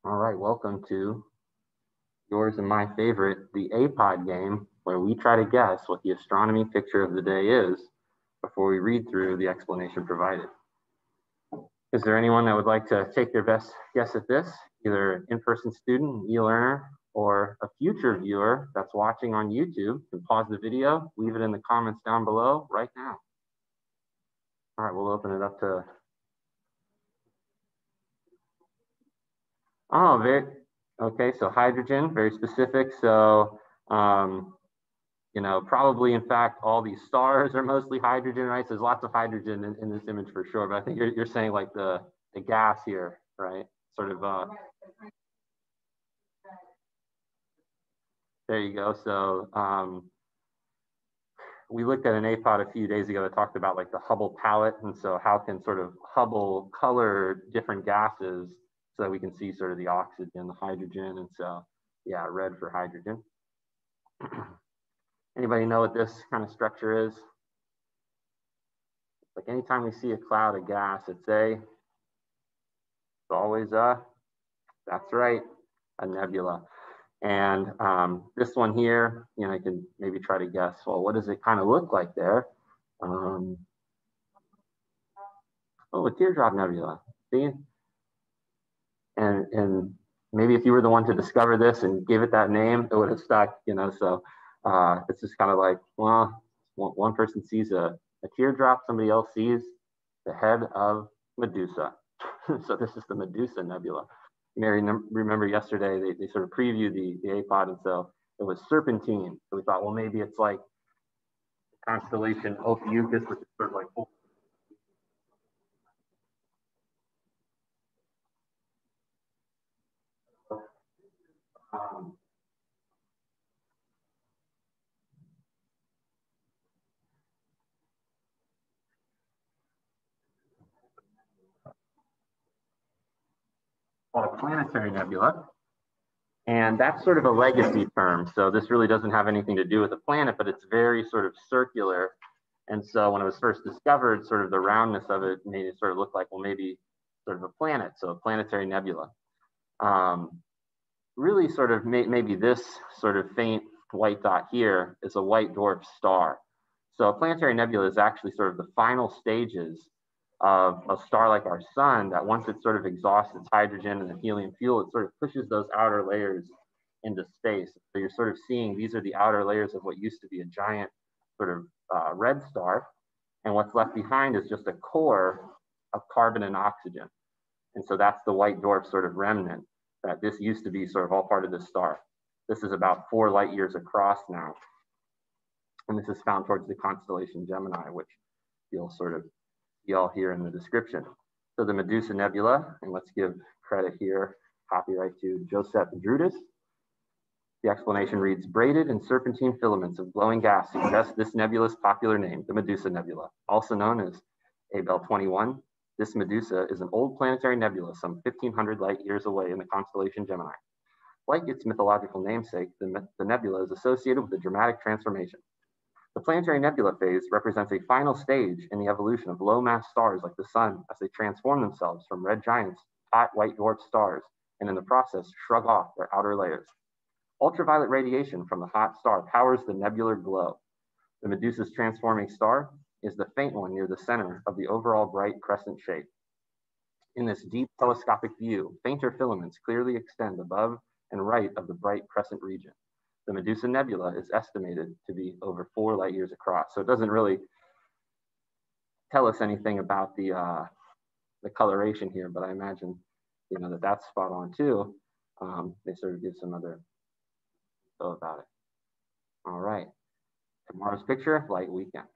All right, welcome to yours and my favorite, the APOD game, where we try to guess what the astronomy picture of the day is before we read through the explanation provided. Is there anyone that would like to take their best guess at this? Either an in-person student, e-learner, or a future viewer that's watching on YouTube? You can pause the video, leave it in the comments down below right now. All right, we'll open it up to... Oh, okay, so hydrogen, very specific. So, you know, probably in fact, all these stars are mostly hydrogen, right? So there's lots of hydrogen in this image for sure. But I think you're saying like the gas here, right? Sort of, there you go. So we looked at an APOD a few days ago that talked about like the Hubble palette. And so how can sort of Hubble color different gases so that we can see sort of the oxygen, the hydrogen. And so, yeah, red for hydrogen. Anybody know what this kind of structure is? Like anytime we see a cloud of gas, it's always that's right, a nebula. And this one here, you know, I can maybe try to guess, well, what does it kind of look like there? Oh, a Teardrop Nebula, see? And maybe if you were the one to discover this and give it that name, it would have stuck, you know, so it's just kind of like, well, one person sees a teardrop, somebody else sees the head of Medusa. So this is the Medusa Nebula. You may remember yesterday, they sort of previewed the APOD, and so it was serpentine. So we thought, well, maybe it's like the constellation Ophiuchus, which is sort of like, called a planetary nebula. And that's sort of a legacy term. So this really doesn't have anything to do with the planet, but it's very sort of circular. And so when it was first discovered, sort of the roundness of it made it sort of look like, well, maybe sort of a planet, so a planetary nebula. Really sort of maybe this sort of faint white dot here is a white dwarf star. So a planetary nebula is actually sort of the final stages of a star like our sun, that once it sort of exhausts its hydrogen and the helium fuel, it sort of pushes those outer layers into space. So you're sort of seeing these are the outer layers of what used to be a giant sort of red star. And what's left behind is just a core of carbon and oxygen. And so that's the white dwarf sort of remnant, that this used to be sort of all part of this star. This is about 4 light years across now. And this is found towards the constellation Gemini, which you'll sort of see all here in the description. So the Medusa Nebula, and let's give credit here, copyright to Joseph Drudas. The explanation reads, braided and serpentine filaments of glowing gas suggest this nebula's popular name, the Medusa Nebula, also known as Abell 21. This Medusa is an old planetary nebula some 1,500 light years away in the constellation Gemini. Like its mythological namesake, the nebula is associated with a dramatic transformation. The planetary nebula phase represents a final stage in the evolution of low-mass stars like the sun as they transform themselves from red giants to hot white dwarf stars, and in the process shrug off their outer layers. Ultraviolet radiation from the hot star powers the nebular glow. The Medusa's transforming star is the faint one near the center of the overall bright crescent shape. In this deep telescopic view, fainter filaments clearly extend above and right of the bright crescent region. The Medusa Nebula is estimated to be over 4 light years across. So it doesn't really tell us anything about the coloration here, but I imagine, you know, that's spot on too. They sort of give some other info about it. All right, tomorrow's picture, light weekend.